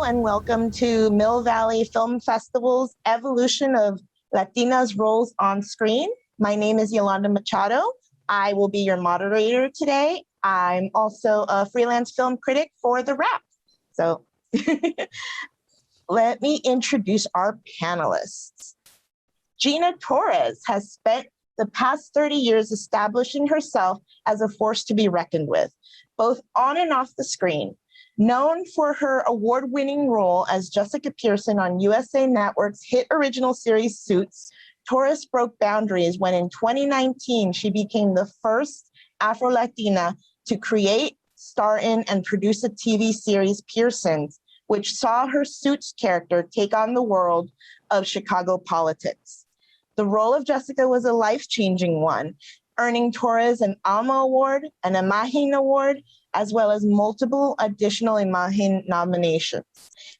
and welcome to Mill Valley Film Festival's evolution of Latinas' roles on screen. My name is Yolanda Machado. I will be your moderator today. I'm also a freelance film critic for The Wrap. So let me introduce our panelists. Gina Torres has spent the past 30 years establishing herself as a force to be reckoned with, both on and off the screen. Known for her award-winning role as Jessica Pearson on USA Network's hit original series Suits, Torres broke boundaries when in 2019 she became the first Afro-Latina to create, star in, and produce a TV series, Pearsons, which saw her Suits character take on the world of Chicago politics. The role of Jessica was a life-changing one, earning Torres an Alma Award, an Imagen Award, as well as multiple additional Imagen nominations,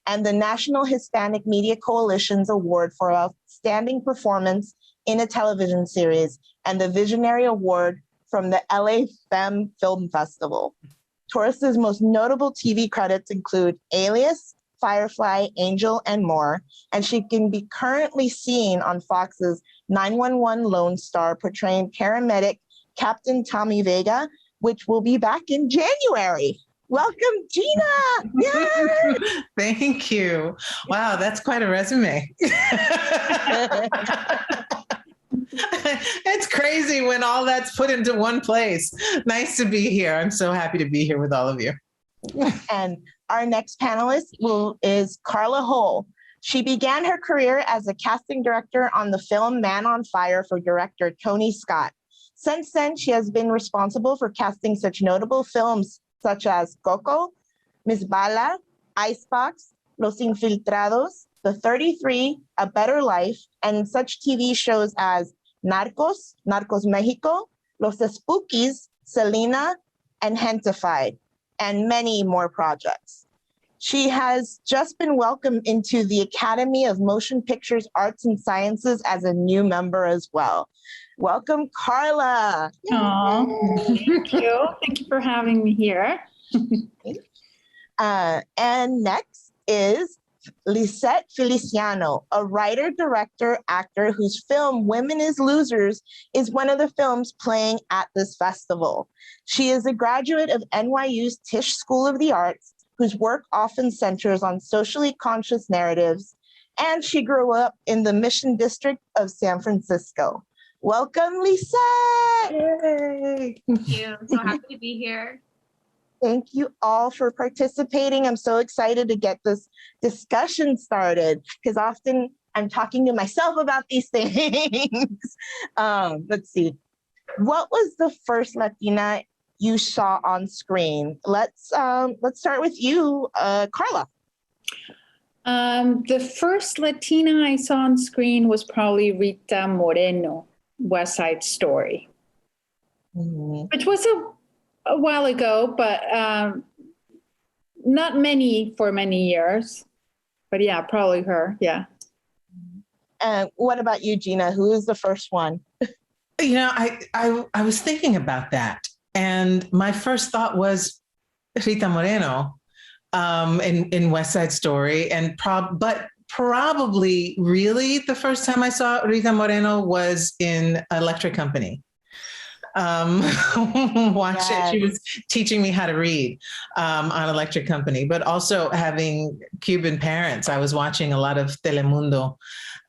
and the National Hispanic Media Coalition's Award for Outstanding Performance in a Television Series, and the Visionary Award from the LA Femme Film Festival. Torres's most notable TV credits include Alias, Firefly, Angel, and more, and she can be currently seen on Fox's 911 Lone Star portraying paramedic Captain Tommy Vega, which will be back in January. Welcome, Gina. Yay! Thank you. Wow, that's quite a resume. It's crazy when all that's put into one place. Nice to be here. I'm so happy to be here with all of you. And our next panelist is Carla Hull. She began her career as a casting director on the film Man on Fire for director Tony Scott. Since then, she has been responsible for casting such notable films such as Coco, Miss Bala, Icebox, Los Infiltrados, The 33, A Better Life, and such TV shows as Narcos, Narcos Mexico, Los Spookies, Selena, and Gentified, and many more projects. She has just been welcomed into the Academy of Motion Pictures Arts and Sciences as a new member as well. Welcome, Carla. Oh, thank you. Thank you for having me here. And next is Lissette Feliciano, a writer, director, actor whose film Women is Losers is one of the films playing at this festival. She is a graduate of NYU's Tisch School of the Arts, whose work often centers on socially conscious narratives, and she grew up in the Mission District of San Francisco. Welcome, Lissette. Yay. Thank you. I'm so happy to be here. Thank you all for participating. I'm so excited to get this discussion started because often I'm talking to myself about these things. Let's see. What was the first Latina you saw on screen? Let's start with you, Carla. The first Latina I saw on screen was probably Rita Moreno, West Side Story, which was a while ago, but not for many years. But yeah, probably her. Yeah. And what about you, Gina? Who is the first one? You know, I was thinking about that, and my first thought was Rita Moreno in West Side Story, and probably really the first time I saw Rita Moreno was in Electric Company. Yes. She was teaching me how to read on Electric Company, but also having Cuban parents. I was watching a lot of Telemundo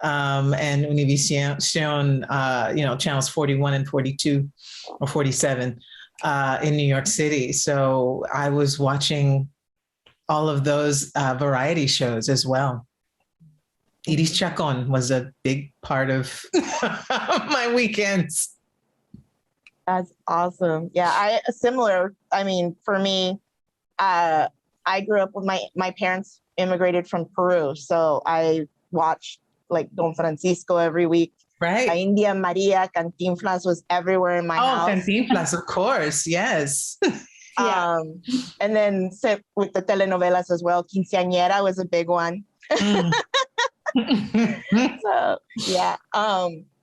and Univision, channels 41 and 42 or 47 in New York City. So I was watching all of those variety shows as well. Iris Chacon was a big part of my weekends. That's awesome. Yeah, for me, I grew up with my parents immigrated from Peru. So I watched like Don Francisco every week. Right. La India Maria, Cantinflas was everywhere in my house. Oh, Cantinflas, of course. Yes. Yeah. And then with the telenovelas as well, Quinceañera was a big one. So yeah.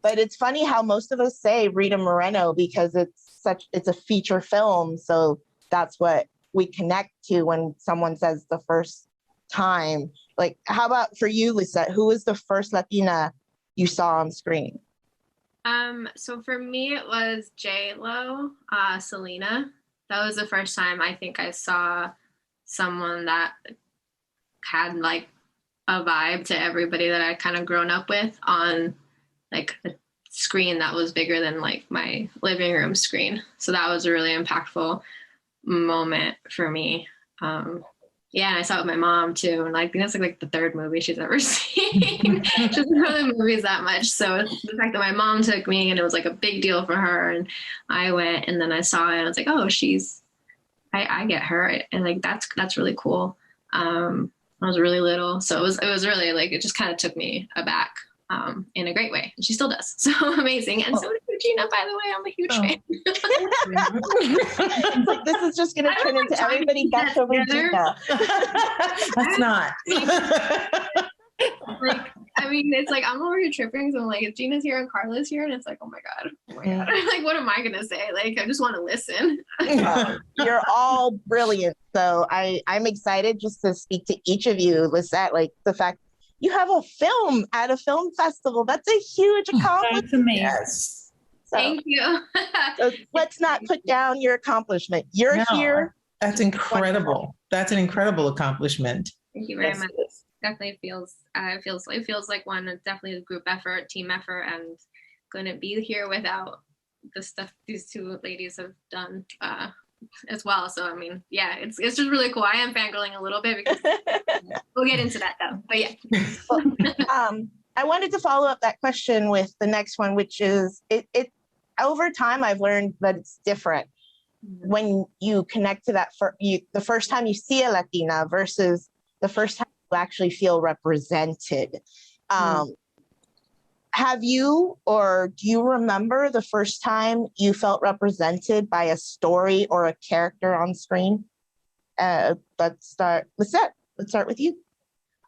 But it's funny how most of us say Rita Moreno because it's a feature film. So that's what we connect to when someone says the first time, like, how about for you, Lissette? Who was the first Latina you saw on screen? So for me, it was J-Lo, Selena. That was the first time I think I saw someone that had like a vibe to everybody that I'd kind of grown up with on like a screen that was bigger than like my living room screen. So that was a really impactful moment for me. Yeah, and I saw it with my mom too, and I think that's like the third movie she's ever seen. She doesn't know the movies that much, so the fact that my mom took me and it was like a big deal for her, and I went and then I saw it and I was like, oh, I get her, and like that's really cool. I was really little, so it was really like it just kind of took me aback in a great way, and she still does. So amazing, and so did Gina, by the way. I'm a huge fan. It's like, this is just going to turn into everybody gets over Gina. That's not. Like, I mean, it's like I'm over here tripping, so I'm like, if Gina's here and Carla's here, and it's like, oh my god. Like, what am I gonna say? Like, I just want to listen. You're all brilliant, so I'm excited just to speak to each of you, Lissette. Like, the fact you have a film at a film festival, that's a huge accomplishment. That's amazing. Yes. So, Thank you. So let's not put down your accccomplishment. You're here. That's incredible. That's an incredible accomplishment. Thank you very much. Definitely feels like one. It's definitely a group effort, team effort, and couldn't be here without the stuff these two ladies have done as well. So I mean, yeah, it's just really cool. I am fangirling a little bit because we'll get into that though. But yeah. Well, I wanted to follow up that question with the next one, which is it over time I've learned that it's different when you connect to that the first time you see a Latina versus the first time you actually feel represented. Have you, or do you remember the first time you felt represented by a story or a character on screen? Let's start with you.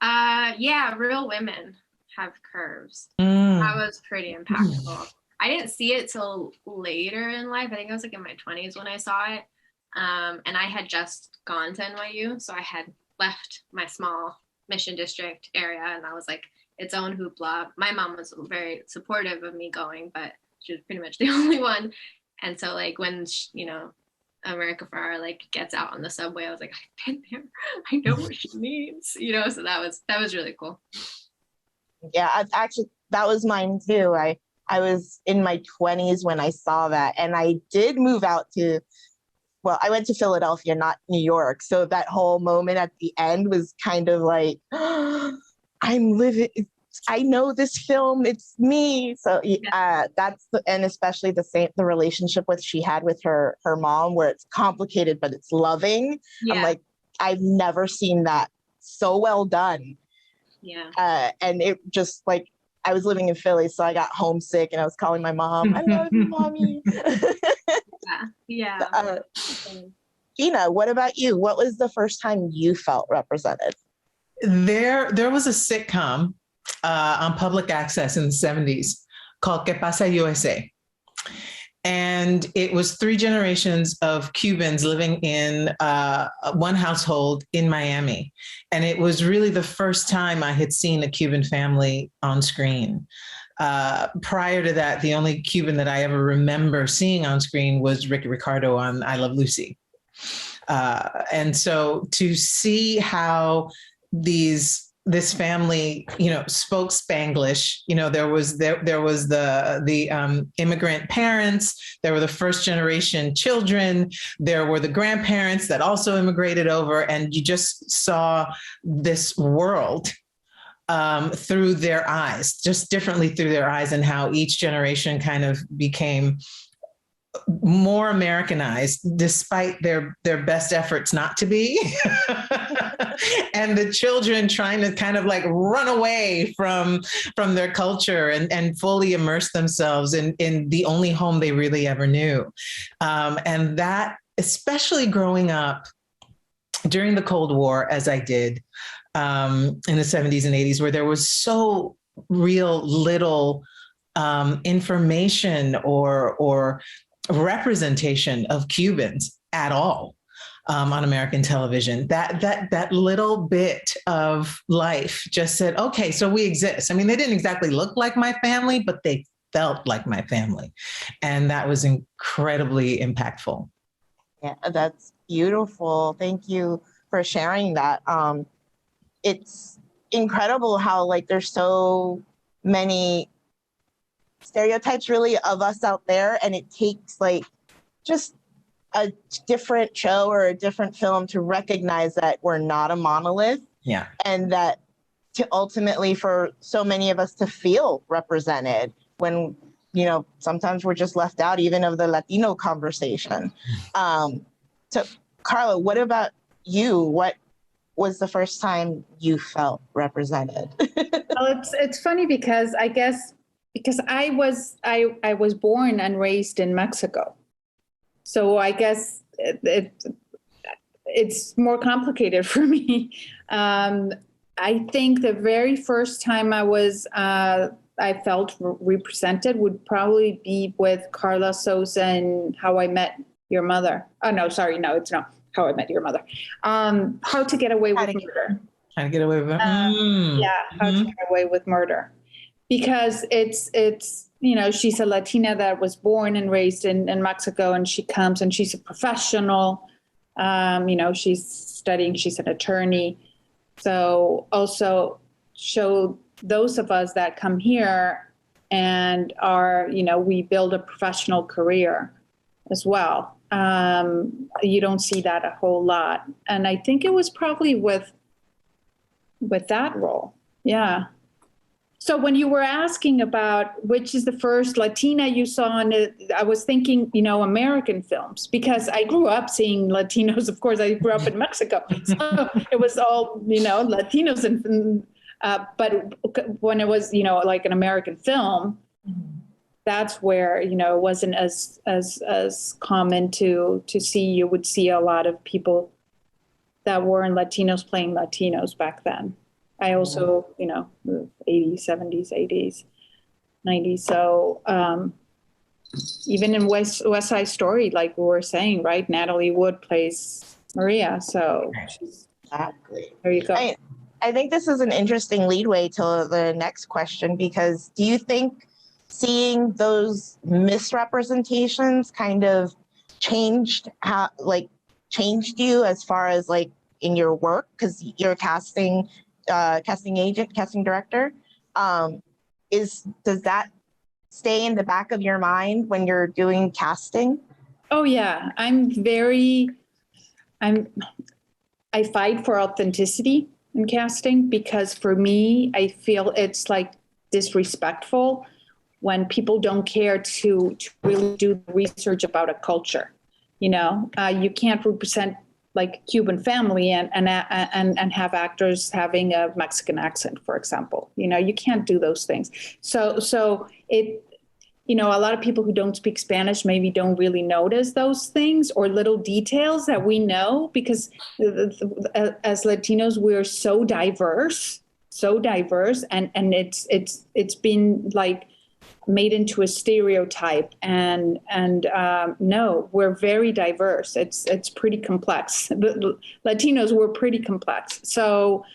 Yeah, Real Women Have Curves. That was pretty impactful. I didn't see it till later in life. I think I was like in my 20s when I saw it. And I had just gone to NYU, so I had left my small Mission District area, and I was like, its own hoopla. My mom was very supportive of me going, but she was pretty much the only one. And so like when, America Ferrera like gets out on the subway, I was like, I've been there. I know what she means, so that was really cool. Yeah, that was mine too. I was in my 20s when I saw that, and I did move out I went to Philadelphia, not New York. So that whole moment at the end was kind of like, I'm living, I know this film, it's me. So and especially the relationship she had with her mom, where it's complicated, but it's loving. Yeah. I'm like, I've never seen that so well done. Yeah. And it just like, I was living in Philly, so I got homesick and I was calling my mom, I love you, mommy. Yeah. Gina, what about you? What was the first time you felt represented? There was a sitcom on public access in the 70s called Que Pasa USA. And it was 3 generations of Cubans living in one household in Miami. And it was really the first time I had seen a Cuban family on screen. Prior to that, the only Cuban that I ever remember seeing on screen was Ricky Ricardo on I Love Lucy. And so to see how this family, spoke Spanglish. There was the immigrant parents. There were the first generation children. There were the grandparents that also immigrated over, and you just saw this world through their eyes, just differently through their eyes, and how each generation kind of became more Americanized, despite their best efforts not to be. And the children trying to kind of like run away from their culture and fully immerse themselves in the only home they really ever knew. And that, especially growing up during the Cold War, as I did in the 70s and 80s, where there was so real little information or representation of Cubans at all. on American television. That little bit of life just said, okay, so we exist. I mean, they didn't exactly look like my family, but they felt like my family. And that was incredibly impactful. Yeah, that's beautiful. Thank you for sharing that. It's incredible how like there's so many stereotypes really of us out there, and it takes like just a different show or a different film to recognize that we're not a monolith. Yeah. And that to ultimately for so many of us to feel represented when, you know, sometimes we're just left out even of the Latino conversation. So Carla, what about you? What was the first time you felt represented? Well, it's funny because I guess because I was born and raised in Mexico. So I guess it's more complicated for me. I think the very first time I felt represented would probably be with Carla Souza in How I Met Your Mother. Oh, no, sorry. No, it's not How I Met Your Mother. How to Get Away with Murder. How to Get Away with Yeah, How to Get Away with Murder. Because it's you know, she's a Latina that was born and raised in Mexico, and she comes and she's a professional. You know, she's studying, she's an attorney. So also show those of us that come here and are, you know, we build a professional career as well. You don't see that a whole lot. And I think it was probably with that role. Yeah. So when you were asking about which is the first Latina you saw in it, I was thinking, you know, American films, because I grew up seeing Latinos. Of course, I grew up in Mexico. So it was all, you know, Latinos. But when it was, you know, like an American film, that's where, you know, it wasn't as common to see. You would see a lot of people that weren't Latinos playing Latinos back then. I also, you know, 80s, 70s, 80s, 90s. So even in West Side Story, like we were saying, right? Natalie Wood plays Maria. So Exactly. There you go. I think this is an interesting leadway to the next question, because do you think seeing those misrepresentations kind of changed you as far as like in your work? Because you're a casting agent, casting director. Does that stay in the back of your mind when you're doing casting? Oh yeah, I fight for authenticity in casting, because for me, I feel it's like disrespectful when people don't care to really do research about a culture. You know, you can't represent like Cuban family and have actors having a Mexican accent, for example. You know, you can't do those things. So it, you know, a lot of people who don't speak Spanish maybe don't really notice those things or little details that we know, because as Latinos, we're so diverse, and it's been like made into a stereotype, and no, we're very diverse. It's pretty complex. The Latinos, we're pretty complex. So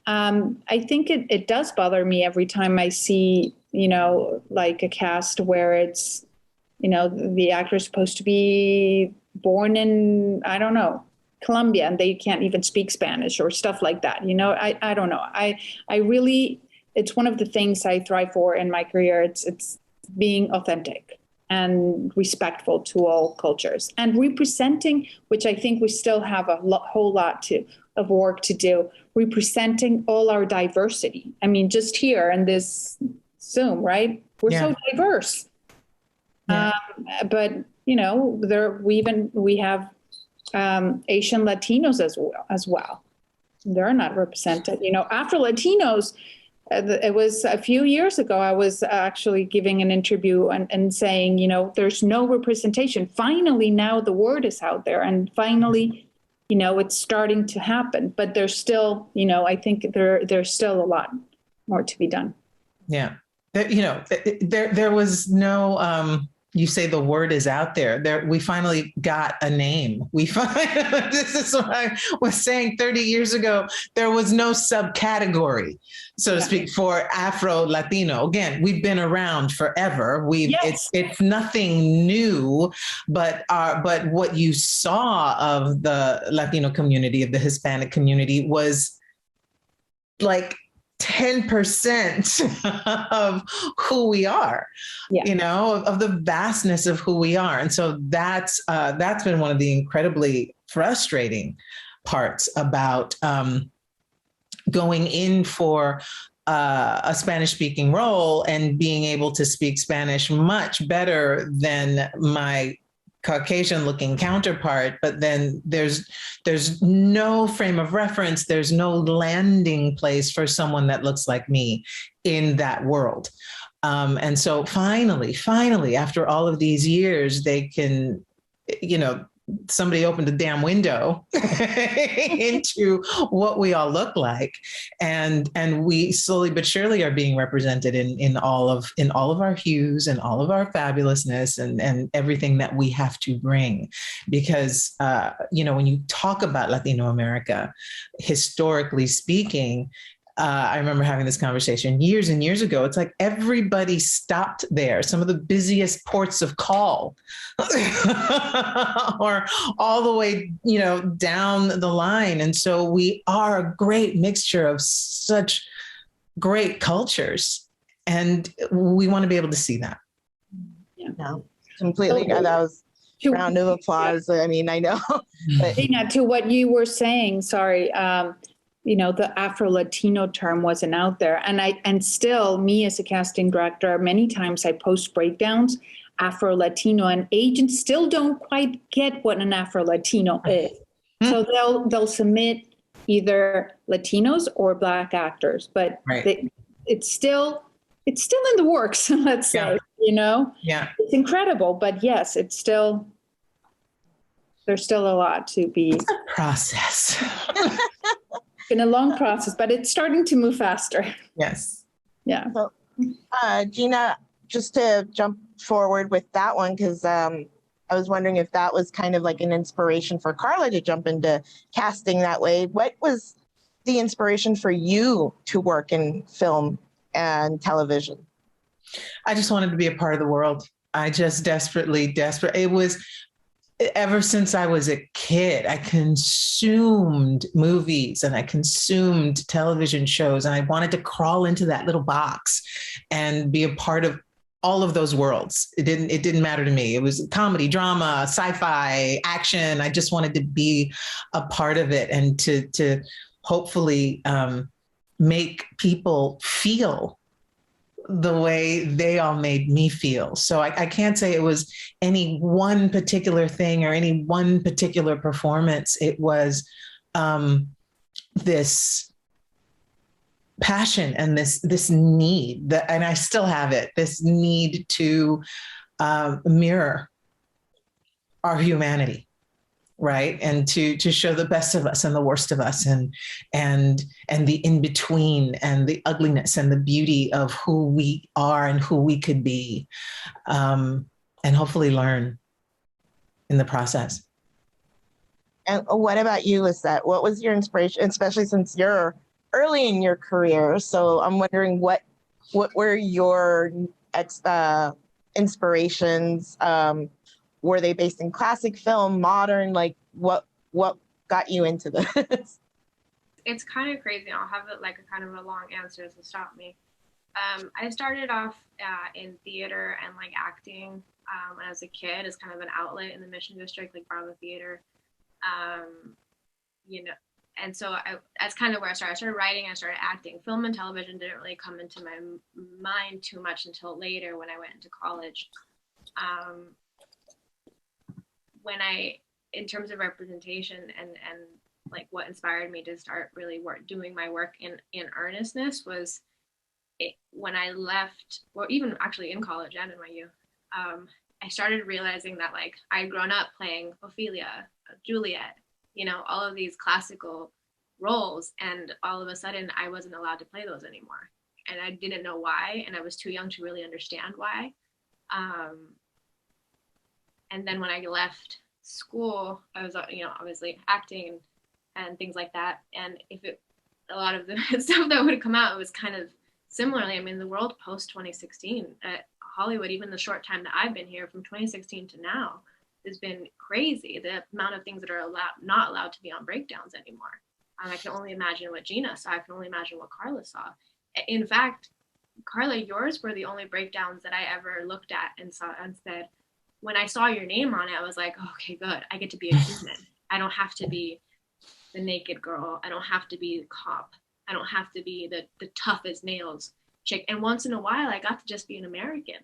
I think it does bother me every time I see, you know, like a cast where it's, you know, the actor is supposed to be born in, I don't know, Colombia, and they can't even speak Spanish or stuff like that. You know, I don't know. I really, it's one of the things I thrive for in my career. It's being authentic and respectful to all cultures, and representing, which I think we still have a whole lot of work to do, representing all our diversity. I mean, just here in this Zoom, right? We're so diverse. Yeah. But you know, we have Asian Latinos as well. They're not represented. You know, Afro Latinos. It was a few years ago, I was actually giving an interview and saying, you know, there's no representation. Finally, now the word is out there, and finally, you know, it's starting to happen. But there's still, you know, I think there's still a lot more to be done. Yeah. You know, there was no, you say the word is out there. We finally got a name. This is what I was saying 30 years ago. There was no subcategory, so to speak, for Afro-Latino. Again, we've been around forever. It's nothing new, but what you saw of the Latino community, of the Hispanic community, was like 10% of who we are, of the vastness of who we are. And so that's been one of the incredibly frustrating parts about going in for a Spanish speaking role and being able to speak Spanish much better than my Caucasian looking counterpart, but then there's no frame of reference. There's no landing place for someone that looks like me in that world. And so finally, after all of these years, they can, somebody opened a damn window into what we all look like. And we slowly but surely are being represented in all of our hues and all of our fabulousness and everything that we have to bring. Because, when you talk about Latino America, historically speaking, I remember having this conversation years and years ago. It's like everybody stopped there. Some of the busiest ports of call or all the way, down the line. And so we are a great mixture of such great cultures. And we want to be able to see that. Yeah, no, completely. That was a round of applause. I mean, I know. But Gina, to what you were saying, sorry, the Afro-Latino term wasn't out there. And still, me as a casting director, many times I post breakdowns, Afro-Latino, and agents still don't quite get what an Afro-Latino is. So they'll submit either Latinos or Black actors, but it's still in the works, let's say, Yeah. It's incredible, but yes, there's still a lot to be. It's a process. Been a long process, but it's starting to move faster. Yes. Yeah. So, Gina, just to jump forward with that one, because I was wondering if that was kind of like an inspiration for Carla to jump into casting that way. What was the inspiration for you to work in film and television? I just wanted to be a part of the world. I just desperate. It was ever since I was a kid, I consumed movies and I consumed television shows, and I wanted to crawl into that little box and be a part of all of those worlds. It didn't matter to me. It was comedy, drama, sci-fi, action. I just wanted to be a part of it and to hopefully make people feel the way they all made me feel. So I can't say it was any one particular thing or any one particular performance. It was this passion and this need that, and I still have it, this need to mirror our humanity. Right. And to show the best of us and the worst of us and the in-between and the ugliness and the beauty of who we are and who we could be, and hopefully learn in the process. And what about you, Lissette? What was your inspiration, especially since you're early in your career? So I'm wondering what were your inspirations? Were they based in classic film, modern? Like what got you into this? It's kind of crazy. I'll have it like a kind of a long answer to stop me. I started off in theater and like acting when I was a kid as kind of an outlet in the Mission District, like Bravo Theater. And so that's kind of where I started. I started writing, I started acting. Film and television didn't really come into my mind too much until later when I went into college. In terms of representation and like what inspired me to start really doing my work in earnestness was when I left, or even actually in college and in my youth, I started realizing that like I'd grown up playing Ophelia, Juliet, all of these classical roles, and all of a sudden I wasn't allowed to play those anymore. And I didn't know why, and I was too young to really understand why. And then when I left school, I was, obviously acting and things like that. And a lot of the stuff that would come out, it was kind of similarly. I mean, the world post 2016 at Hollywood, even the short time that I've been here from 2016 to now, has been crazy. The amount of things that are not allowed to be on breakdowns anymore. I can only imagine what Gina saw. I can only imagine what Carla saw. In fact, Carla, yours were the only breakdowns that I ever looked at and saw and said, when I saw your name on it, I was like, oh, okay, good. I get to be a human. I don't have to be the naked girl. I don't have to be the cop. I don't have to be the tough as nails chick. And once in a while, I got to just be an American,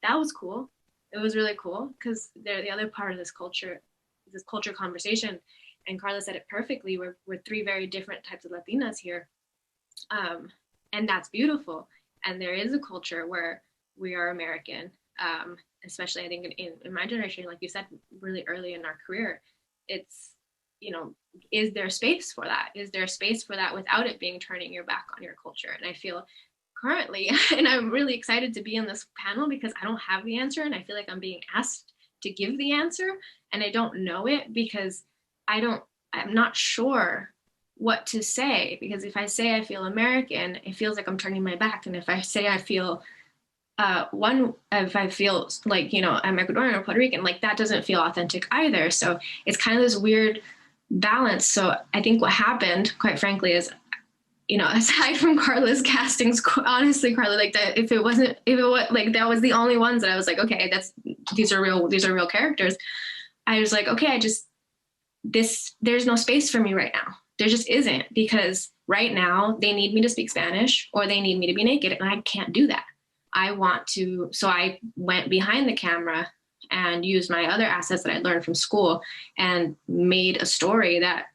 That was cool. It was really cool because they're the other part of this culture conversation. And Carla said it perfectly. We're three very different types of Latinas here. And that's beautiful. And there is a culture where we are American, especially I think in my generation, like you said, really early in our career, it's, is there space for that? Is there space for that without it being turning your back on your culture? And I feel currently, and I'm really excited to be in this panel because I don't have the answer. And I feel like I'm being asked to give the answer and I don't know it because I'm not sure what to say, because if I say I feel American, it feels like I'm turning my back. And if I say I feel if I feel like, I'm Ecuadorian or Puerto Rican, like that doesn't feel authentic either. So it's kind of this weird balance. So I think what happened, quite frankly, is, aside from Carla's castings, honestly, Carla, like that, if it was like, that was the only ones that I was like, okay, these are real characters. I was like, okay, there's no space for me right now. There just isn't, because right now they need me to speak Spanish or they need me to be naked and I can't do that. So I went behind the camera and used my other assets that I learned from school and made a story that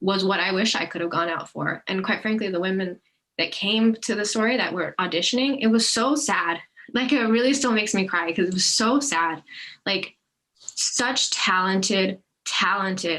was what I wish I could have gone out for. And quite frankly, the women that came to the story that were auditioning, it was so sad. Like it really still makes me cry because it was so sad. Like such talented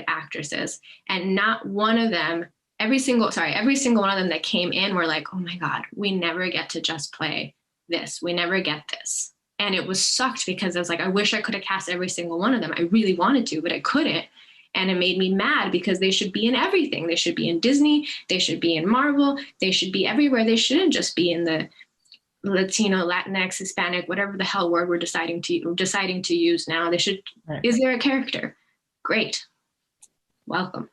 actresses, and not one of them, every single one of them that came in were like, oh my God, we never get to just play this. We never get this. And it was sucked because I was like, I wish I could have cast every single one of them. I really wanted to, but I couldn't. And it made me mad because they should be in everything. They should be in Disney. They should be in Marvel. They should be everywhere. They shouldn't just be in the Latino, Latinx, Hispanic, whatever the hell word we're deciding to use now. They should. Right. Is there a character? Great. Welcome.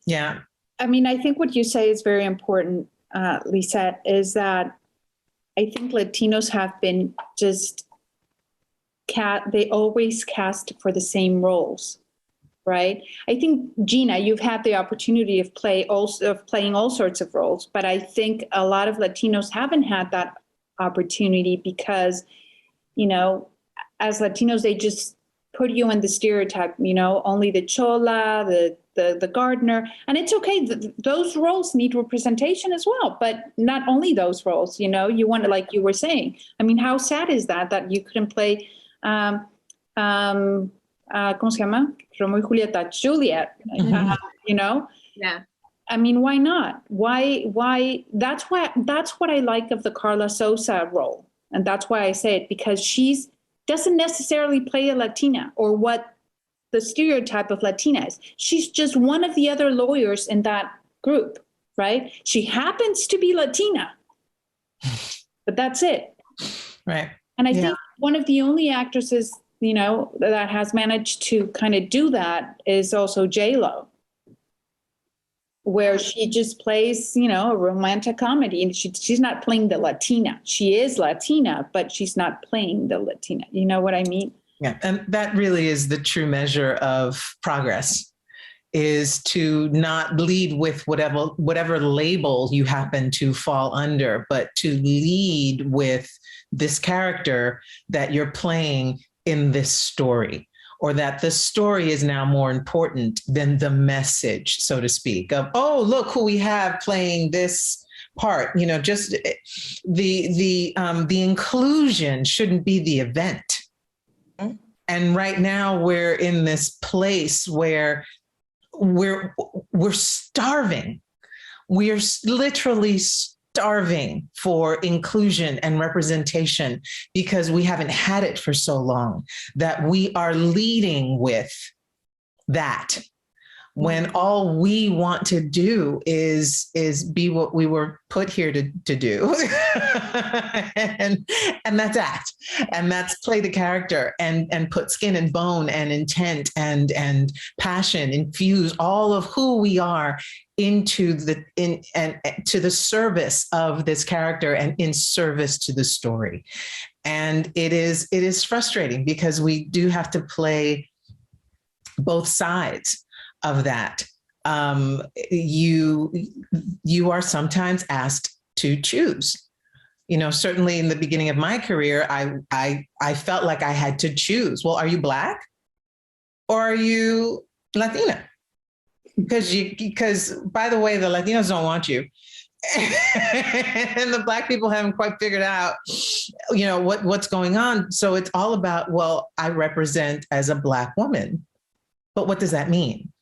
Yeah. I mean, I think what you say is very important, Lissette, is that I think Latinos have been just they always cast for the same roles, right? I think, Gina, you've had the opportunity of playing all sorts of roles, but I think a lot of Latinos haven't had that opportunity because, as Latinos, they just put you in the stereotype, only the chola, the gardener, and it's okay. Those roles need representation as well, but not only those roles, you want to, like you were saying, I mean, how sad is that you couldn't play, ¿cómo se llama? Romeo y Julieta, Juliet, Yeah. I mean, why not? Why? That's what I like of the Carla Sosa role. And that's why I say it, because she's doesn't necessarily play a Latina or what the stereotype of Latina is. She's just one of the other lawyers in that group, right? She happens to be Latina, but that's it. Right. And I think one of the only actresses, that has managed to kind of do that is also J-Lo, where she just plays, a romantic comedy, and she's not playing the Latina. She is Latina, but she's not playing the Latina. You know what I mean? Yeah, and that really is the true measure of progress, is to not lead with whatever label you happen to fall under, but to lead with this character that you're playing in this story, or that the story is now more important than the message, so to speak, of, oh, look who we have playing this part. Just the inclusion shouldn't be the event. Mm-hmm. And right now we're in this place where we're starving. We're literally starving starving for inclusion and representation because we haven't had it for so long, that we are leading with that, when all we want to do is be what we were put here to do. and that's act, and that's play the character, and put skin and bone and intent and passion, infuse all of who we are into to the service of this character and in service to the story. And it is frustrating because we do have to play both sides of that. You are sometimes asked to choose. Certainly in the beginning of my career, I felt like I had to choose. Well, are you Black or are you Latina? Because by the way, the Latinos don't want you. And the Black people haven't quite figured out, what's going on. So it's all about, well, I represent as a Black woman, but what does that mean?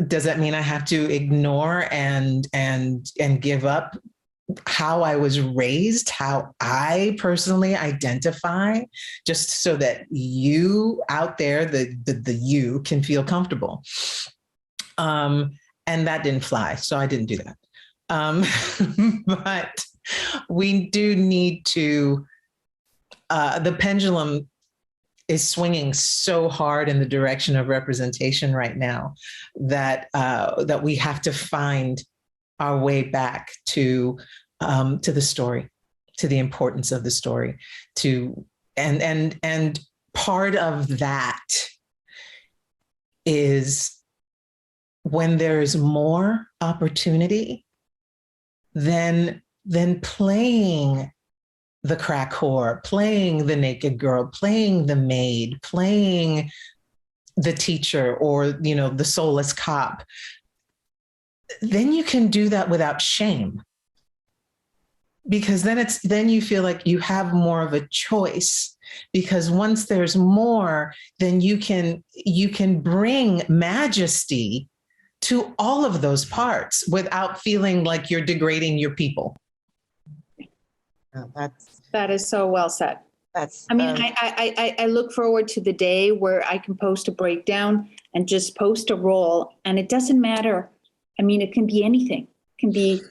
Does that mean I have to ignore and give up how I was raised, how I personally identify, just so that you out there, the you, can feel comfortable? And that didn't fly, so I didn't do that. But we do need to, the pendulum is swinging so hard in the direction of representation right now that we have to find our way back to the story, to the importance of the story, and part of that is when there is more opportunity, then playing the crack whore, playing the naked girl, playing the maid, playing the teacher, or, the soulless cop, then you can do that without shame. Because then you feel like you have more of a choice, because once there's more, then you can bring majesty to all of those parts without feeling like you're degrading your people. That is so well said. I look forward to the day where I can post a breakdown and just post a role, and it doesn't matter. It can be anything. It can be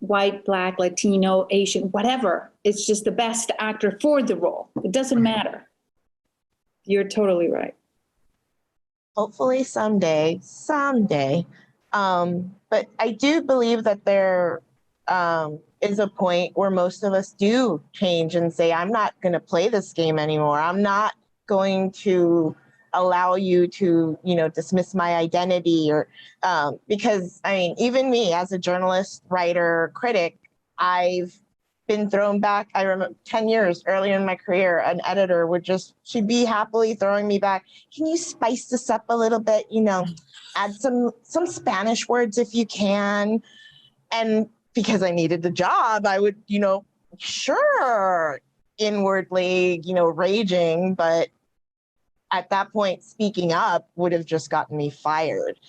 white, Black, Latino, Asian, whatever. It's just the best actor for the role. It doesn't matter. You're totally right. Hopefully someday. But I do believe that there is a point where most of us do change and say, I'm not going to play this game anymore. I'm not going to allow you to, dismiss my identity, or because even me as a journalist, writer, critic, I've been thrown back. I remember 10 years earlier in my career, an editor she'd be happily throwing me back. Can you spice this up a little bit? Add some Spanish words if you can. And because I needed the job, I would, sure, inwardly, raging, but at that point, speaking up would have just gotten me fired.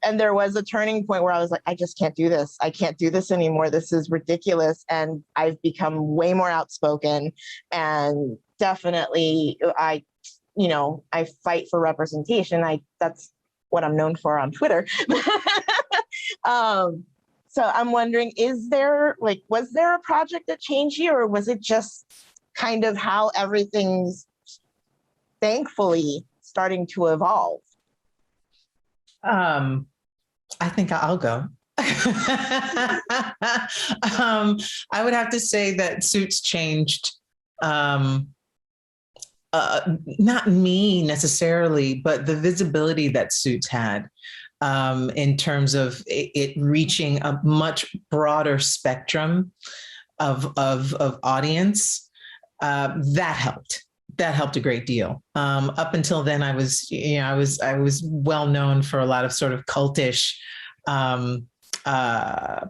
And there was a turning point where I was like, I just can't do this. I can't do this anymore. This is ridiculous. And I've become way more outspoken, and definitely I fight for representation. That's what I'm known for on Twitter. So I'm wondering, was there a project that changed you, or was it just kind of how everything's thankfully starting to evolve? I think I'll go. I would have to say that Suits changed, not me necessarily, but the visibility that Suits had, in terms of it reaching a much broader spectrum of audience. That helped. That helped a great deal. Up until then, I was well known for a lot of sort of cultish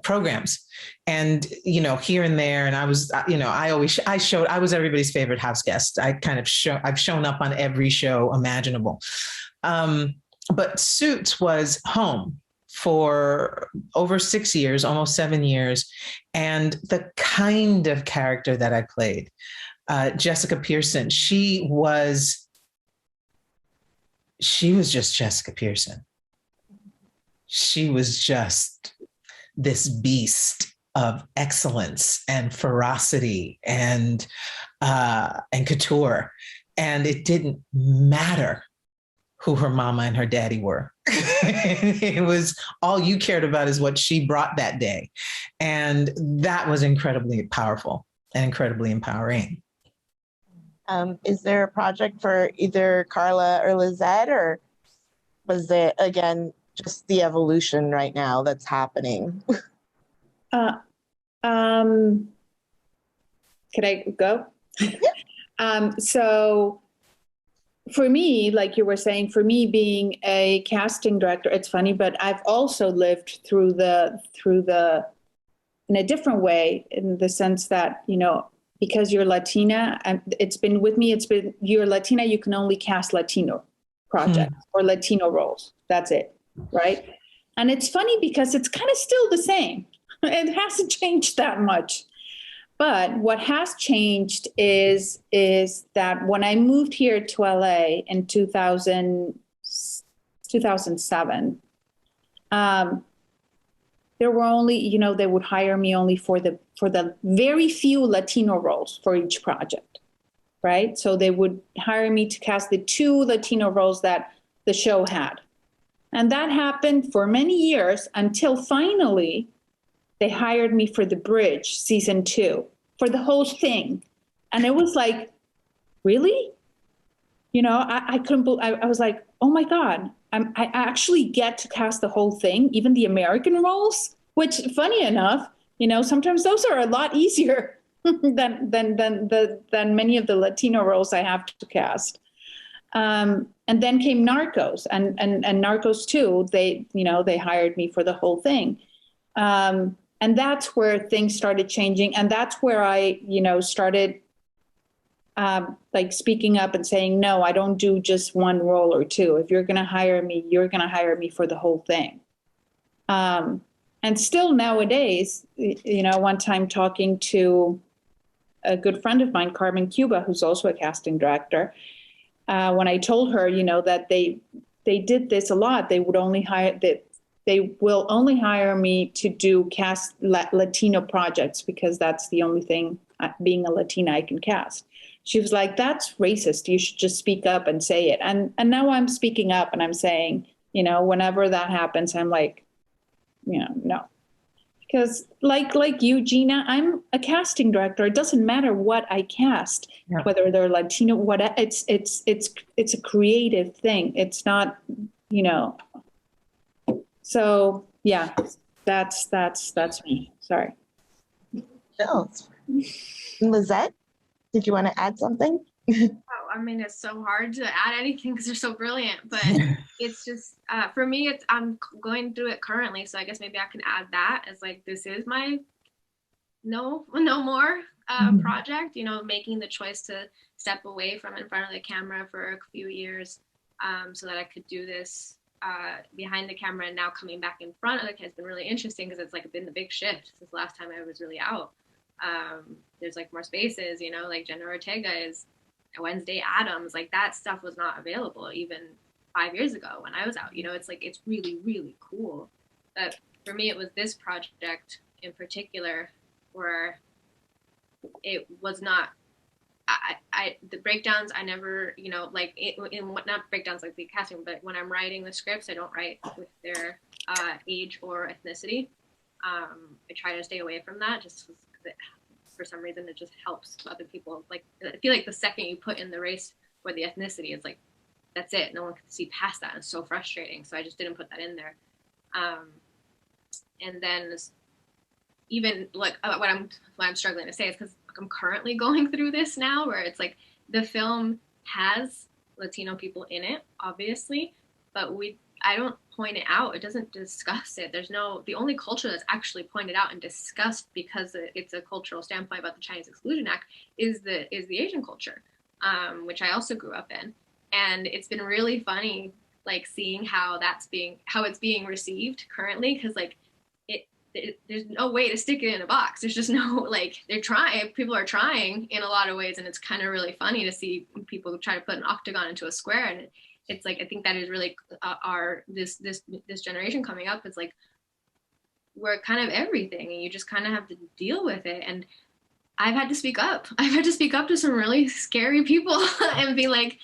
programs, and here and there. And I was, I was everybody's favorite house guest. I've shown up on every show imaginable. But Suits was home for over 6 years, almost 7 years. And the kind of character that I played, Jessica Pearson, she was just Jessica Pearson. She was just this beast of excellence and ferocity and couture. And it didn't matter who her mama and her daddy were. It was all you cared about is what she brought that day. And that was incredibly powerful and incredibly empowering. Is there a project for either Carla or Lissette, or was it, again, just the evolution right now that's happening? Could I go? So for me, like you were saying, for me being a casting director, it's funny, but I've also lived through the in a different way, in the sense that, you know, because you're Latina, and it's been with me, you're Latina, you can only cast Latino projects or Latino roles. That's it, right? And it's funny because it's kind of still the same. It hasn't changed that much. But what has changed is that when I moved here to LA in 2007, there were only, you know, they would hire me only for the very few Latino roles for each project, right? So they would hire me to cast the 2 Latino roles that the show had. And that happened for many years until finally they hired me for The Bridge season 2 for the whole thing. And it was like, really? You know, I couldn't believe, I was like, oh my God, I actually get to cast the whole thing, even the American roles, which, funny enough, you know, sometimes those are a lot easier than many of the Latino roles I have to cast. And then came Narcos, and Narcos 2, they hired me for the whole thing. And that's where things started changing. And that's where I, you know, started like speaking up and saying, no, I don't do just one role or 2. If you're going to hire me, you're going to hire me for the whole thing. And still nowadays, you know, one time talking to a good friend of mine, Carmen Cuba, who's also a casting director, when I told her, you know, that they did this a lot, they will only hire me to do cast Latino projects because that's the only thing, being a Latina, I can cast. She was like, that's racist. You should just speak up and say it. And now I'm speaking up and I'm saying, you know, whenever that happens, I'm like, you know, no. Because like you, Gina, I'm a casting director. It doesn't matter what I cast, whether they're Latino, what it's a creative thing. It's not, you know. So yeah, that's me. Sorry. No. Lissette, did you want to add something? Oh, I mean, it's so hard to add anything because they're so brilliant, but it's just, for me, I'm going through it currently. So I guess maybe I can add that as like, this is my no more project, you know, making the choice to step away from in front of the camera for a few years so that I could do this behind the camera, and now coming back in front of the camera has been really interesting because it's like been the big shift since the last time I was really out. There's like more spaces, you know, like Jenna Ortega is Wednesday Addams, like that stuff was not available even 5 years ago when I was out, you know. It's like, it's really, really cool. But for me, it was this project in particular where it was not, the breakdowns, I never, you know, like not breakdowns like the casting, but when I'm writing the scripts, I don't write with their age or ethnicity. I try to stay away from that just because for some reason it just helps other people. Like, I feel like the second you put in the race or the ethnicity, it's like, that's it. No one can see past that. And it's so frustrating. So I just didn't put that in there. And then even like what I'm struggling to say is because I'm currently going through this now where it's like the film has Latino people in it, obviously, but I don't point it out. It doesn't discuss it. The only culture that's actually pointed out and discussed because it's a cultural standpoint about the Chinese Exclusion Act is the Asian culture, which I also grew up in. And it's been really funny like seeing how it's being received currently, because like there's no way to stick it in a box. There's just no, like, people are trying in a lot of ways, and it's kind of really funny to see people try to put an octagon into a square. And it's like, I think that is really this generation coming up is like, we're kind of everything, and you just kind of have to deal with it. And I've had to speak up. I've had to speak up to some really scary people and be like,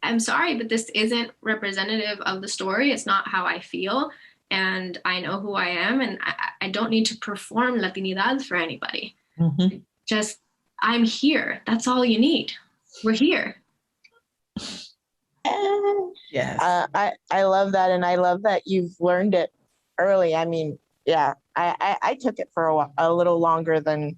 I'm sorry, but this isn't representative of the story. It's not how I feel. And I know who I am, and I don't need to perform Latinidad for anybody. Mm-hmm. Just, I'm here. That's all you need. We're here. Yes. I love that. And I love that you've learned it early. I mean, yeah, I took it for a little longer than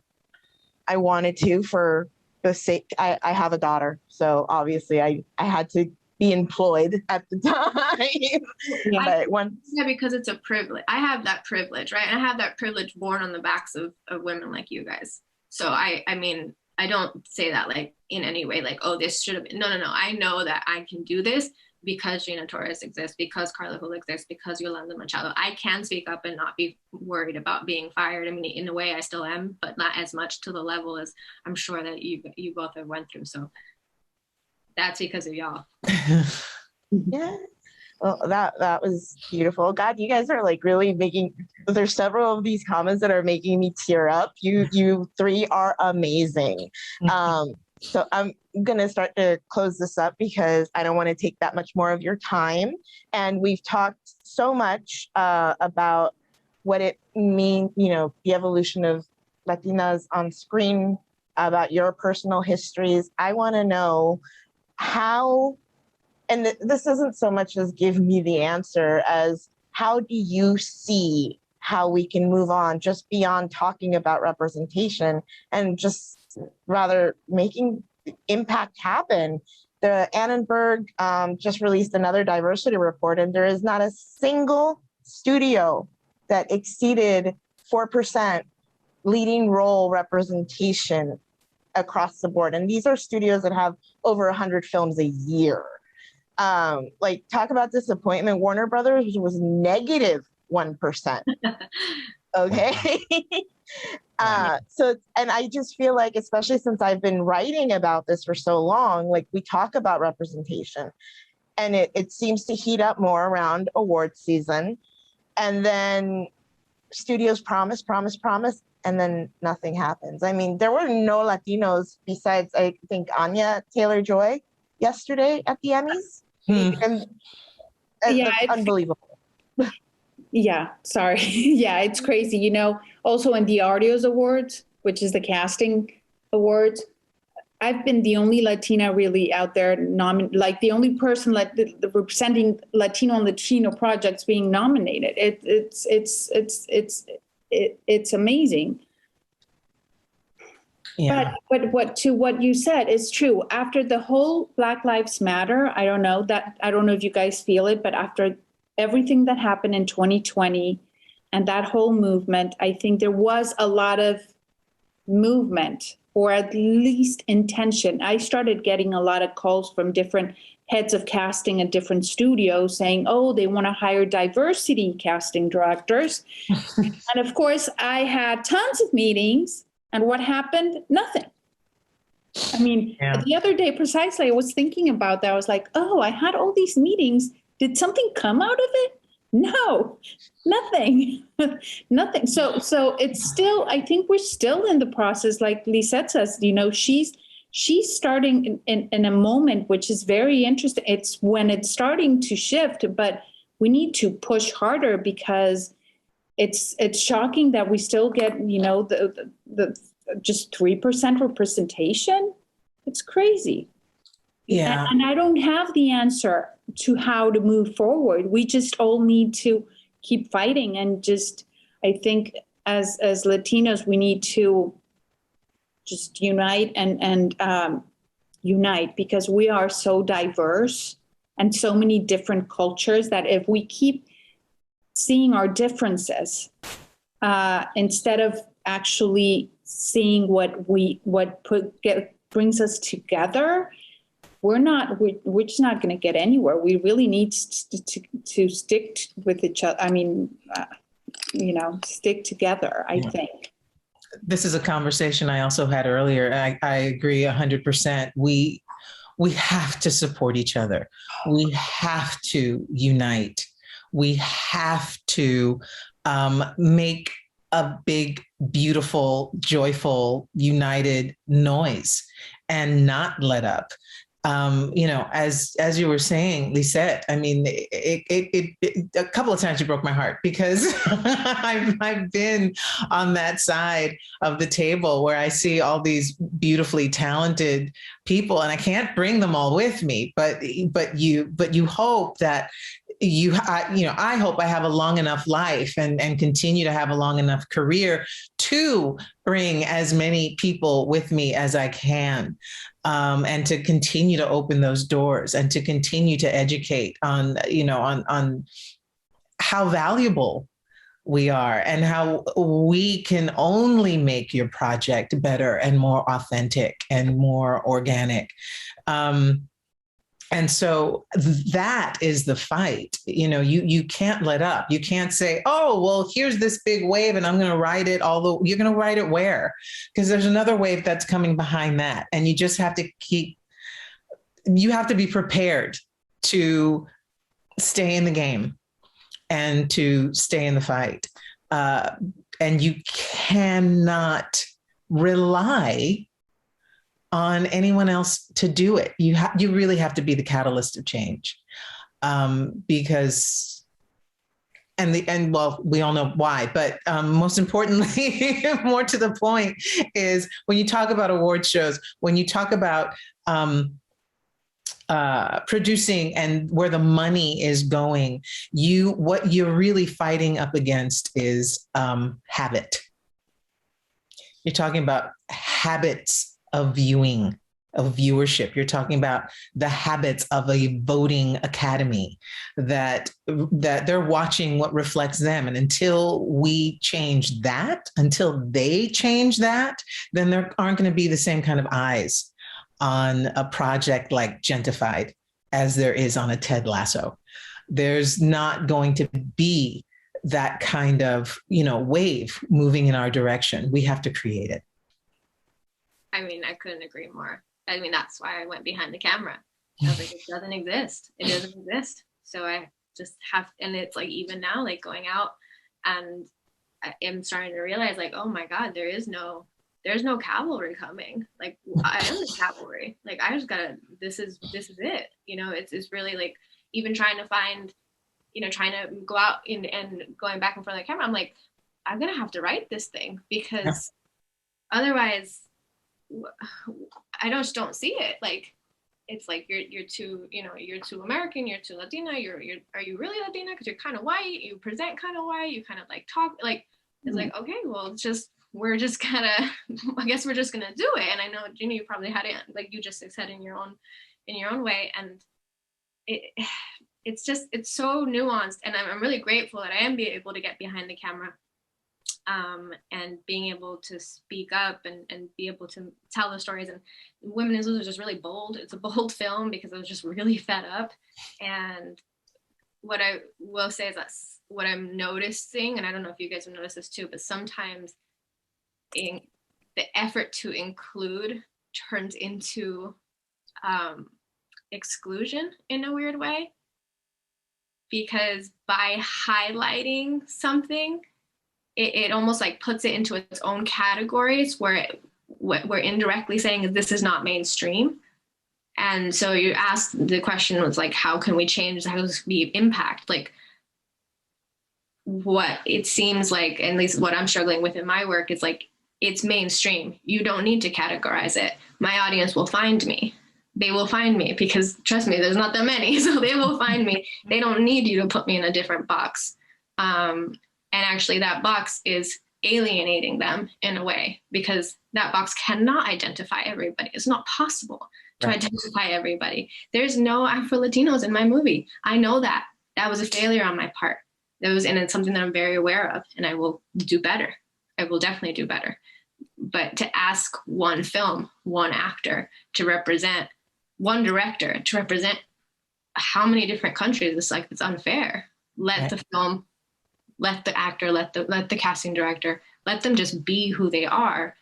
I wanted to for the sake. I have a daughter, so obviously I had to be employed at the time. Yeah, because it's a privilege. I have that privilege, right? And I have that privilege born on the backs of women like you guys. So I mean, I don't say that like in any way, like, oh, this should have been. No. I know that I can do this because Gina Torres exists, because Carla Hool exists, because Yolanda Machado. I can speak up and not be worried about being fired. I mean, in a way I still am, but not as much to the level as I'm sure that you both have went through. So that's because of y'all. Yeah. Well, that was beautiful. God, you guys are like really there's several of these comments that are making me tear up. You three are amazing. So I'm going to start to close this up because I don't want to take that much more of your time. And we've talked so much about what it means, the evolution of Latinas on screen, about your personal histories. I want to know how, and this isn't so much as give me the answer as how do you see how we can move on just beyond talking about representation and just rather making impact happen. The Annenberg just released another diversity report, and there is not a single studio that exceeded 4% leading role representation across the board. And these are studios that have over 100 films a year. Like, talk about disappointment. Warner Brothers was negative 1%. Okay. So, and I just feel like, especially since I've been writing about this for so long, like we talk about representation and it seems to heat up more around award season. And then studios promise, and then nothing happens. I mean, there were no Latinos besides, I think, Anya Taylor-Joy yesterday at the Emmys. And that's unbelievable. Yeah, sorry. Yeah, it's crazy. Also in the Artios Awards, which is the casting awards, I've been the only Latina really out there, like the only person representing Latino and Latino projects being nominated. It's amazing. Yeah. But what you said is true. After the whole Black Lives Matter, I don't know if you guys feel it, but after everything that happened in 2020 and that whole movement, I think there was a lot of movement, or at least intention. I started getting a lot of calls from different heads of casting at different studios saying, oh, they want to hire diversity casting directors. And of course, I had tons of meetings. And what happened? Nothing. I mean, The other day, precisely, I was thinking about that. I was like, oh, I had all these meetings. Did something come out of it? No, nothing, nothing. So it's still, I think we're still in the process. Like Lissette says, she's starting in a moment, which is very interesting. It's when it's starting to shift, but we need to push harder because it's shocking that we still get, the just 3% representation. It's crazy. Yeah. And I don't have the answer to how to move forward. We just all need to keep fighting, and just, I think as Latinos, we need to just unite and unite, because we are so diverse and so many different cultures that if we keep seeing our differences instead of actually seeing what brings us together, we're just not going to get anywhere. We really need to stick with each other. I mean, stick together, I think. This is a conversation I also had earlier. I agree 100%. We have to support each other. We have to unite. We have to make a big, beautiful, joyful, united noise and not let up. As you were saying, Lissette, I mean, it a couple of times you broke my heart because I've been on that side of the table where I see all these beautifully talented people, and I can't bring them all with me, but you hope that I hope I have a long enough life and continue to have a long enough career to bring as many people with me as I can, and to continue to open those doors and to continue to educate on how valuable we are and how we can only make your project better and more authentic and more organic. And so that is the fight. You can't let up. You can't say, oh, well, here's this big wave and I'm going to ride it. Although you're going to ride it where? Because there's another wave that's coming behind that. And you just have to you have to be prepared to stay in the game and to stay in the fight. And you cannot rely on anyone else to do it. You really have to be the catalyst of change, because, well, we all know why, but most importantly, more to the point is when you talk about award shows, when you talk about producing and where the money is going, what you're really fighting up against is habit. You're talking about habits of viewing, of viewership. You're talking about the habits of a voting academy, that they're watching what reflects them. And until we change that, until they change that, then there aren't going to be the same kind of eyes on a project like Gentified as there is on a Ted Lasso. There's not going to be that kind of, wave moving in our direction. We have to create it. I mean, I couldn't agree more. I mean, that's why I went behind the camera. I was like, it doesn't exist. It doesn't exist. So I just have, and it's like, even now, like going out, and I am starting to realize like, oh my God, there's no cavalry coming. Like I am the cavalry. Like I just gotta, this is it. It's really like, even trying to find, trying to go out and going back in front of the camera, I'm like, I'm gonna have to write this thing because otherwise, I just don't see it. Like, it's like you're too American, you're too Latina. Are you really Latina? Because you're kind of white. You present kind of white. You kind of like talk like. It's like, okay, well, we're just kind of. I guess we're just gonna do it. And I know, Gina, you probably had it like you just said in your own way, and it's so nuanced. And I'm really grateful that I am able to get behind the camera. And being able to speak up and be able to tell the stories. And Women in Zoos is just really bold. It's a bold film because I was just really fed up. And what I will say is that what I'm noticing, and I don't know if you guys have noticed this too, but sometimes the effort to include turns into exclusion in a weird way. Because by highlighting something, it almost like puts it into its own categories where we're indirectly saying this is not mainstream. And so you asked, the question was like, how can we change? How does we impact? Like what it seems like, and at least what I'm struggling with in my work is like, it's mainstream. You don't need to categorize it. My audience will find me. They will find me because trust me, there's not that many. So they will find me. They don't need you to put me in a different box. And actually that box is alienating them in a way because that box cannot identify everybody. It's not possible to identify everybody. There's no Afro-Latinos in my movie. I know that. That was a failure on my part. And it's something that I'm very aware of, and I will do better. I will definitely do better. But to ask one film, one actor to represent one director to represent how many different countries. It's like, it's unfair. Let the film, let the actor, let the casting director, let them just be who they are.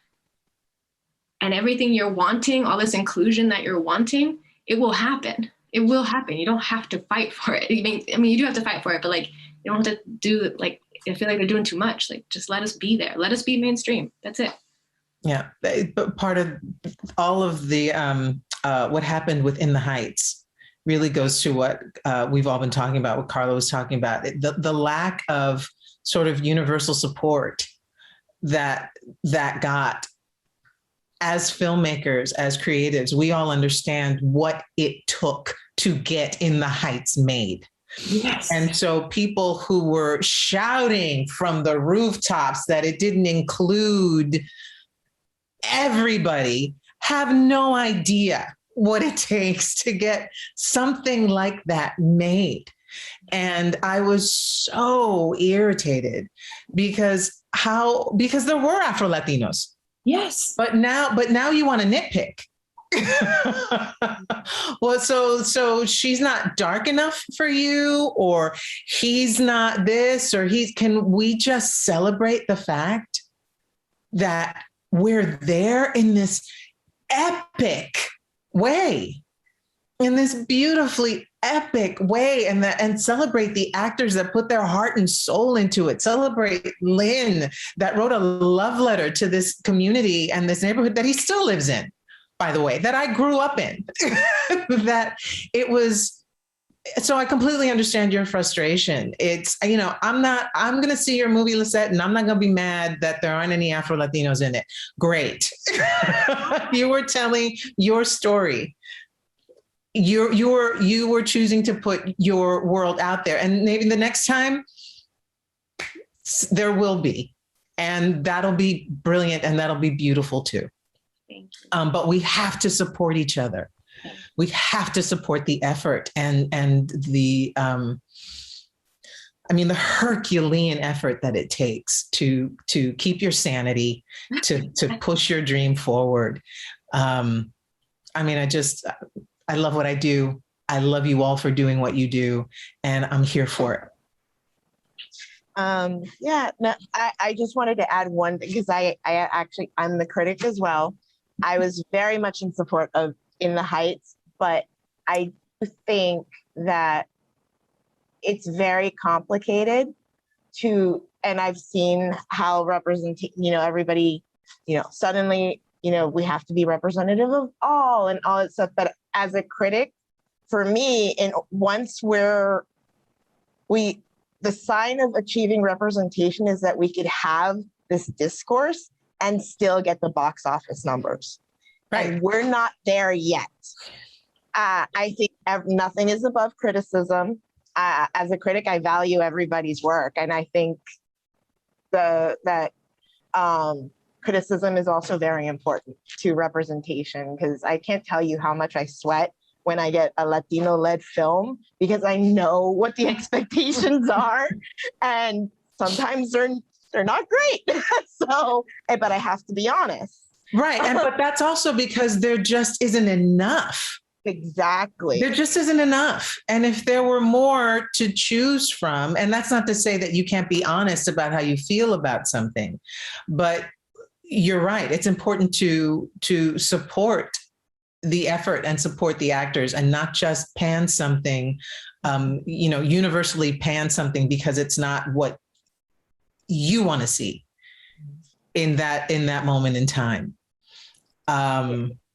And everything you're wanting, all this inclusion that you're wanting, it will happen. It will happen. You don't have to fight for it. I mean, you do have to fight for it, but like, you don't have to do, like, I feel like they're doing too much. Like, just let us be there. Let us be mainstream. That's it. Yeah. But part of all of the, what happened within the Heights really goes to what we've all been talking about, what Carla was talking about, the lack of sort of universal support that got. As filmmakers, as creatives, we all understand what it took to get In the Heights made. Yes. And so people who were shouting from the rooftops that it didn't include everybody have no idea what it takes to get something like that made. And I was so irritated because there were Afro-Latinos. Yes. But now you want to nitpick. Well, so she's not dark enough for you, or he's not this, or can we just celebrate the fact that we're there in this epic way, in this beautifully epic way, and celebrate the actors that put their heart and soul into it. Celebrate Lynn that wrote a love letter to this community and this neighborhood that he still lives in, by the way, that I grew up in. That it was, so I completely understand your frustration. It's, I'm going to see your movie, Lissette, and I'm not going to be mad that there aren't any Afro-Latinos in it. Great. You were telling your story. You were choosing to put your world out there, and maybe the next time there will be, and that'll be brilliant, and that'll be beautiful too. Thank you. But we have to support each other. We have to support the effort and the the Herculean effort that it takes to keep your sanity, to push your dream forward. I love what I do. I love you all for doing what you do, and I'm here for it. I just wanted to add one thing, because I'm the critic as well. I was very much in support of In the Heights, but I think that it's very complicated and I've seen how everybody, suddenly, we have to be representative of all and all that stuff. But as a critic, for me, once the sign of achieving representation is that we could have this discourse and still get the box office numbers. Right. And we're not there yet. I think nothing is above criticism. As a critic, I value everybody's work. And I think that criticism is also very important to representation, because I can't tell you how much I sweat when I get a Latino-led film, because I know what the expectations are, and sometimes they're not great. But I have to be honest. Right, but that's also because there just isn't enough. Exactly. There just isn't enough. And if there were more to choose from, and that's not to say that you can't be honest about how you feel about something, but you're right. It's important to support the effort and support the actors, and not just pan something, universally pan something because it's not what you want to see in that moment in time.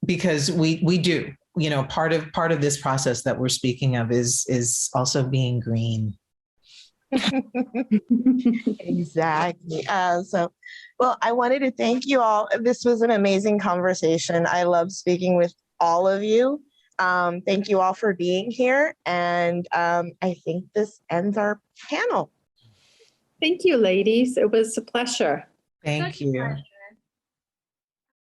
Because we do, part of this process that we're speaking of is also being green. Exactly. Well, I wanted to thank you all. This was an amazing conversation. I love speaking with all of you. Thank you all for being here. And I think this ends our panel. Thank you, ladies. It was a pleasure. Thank you.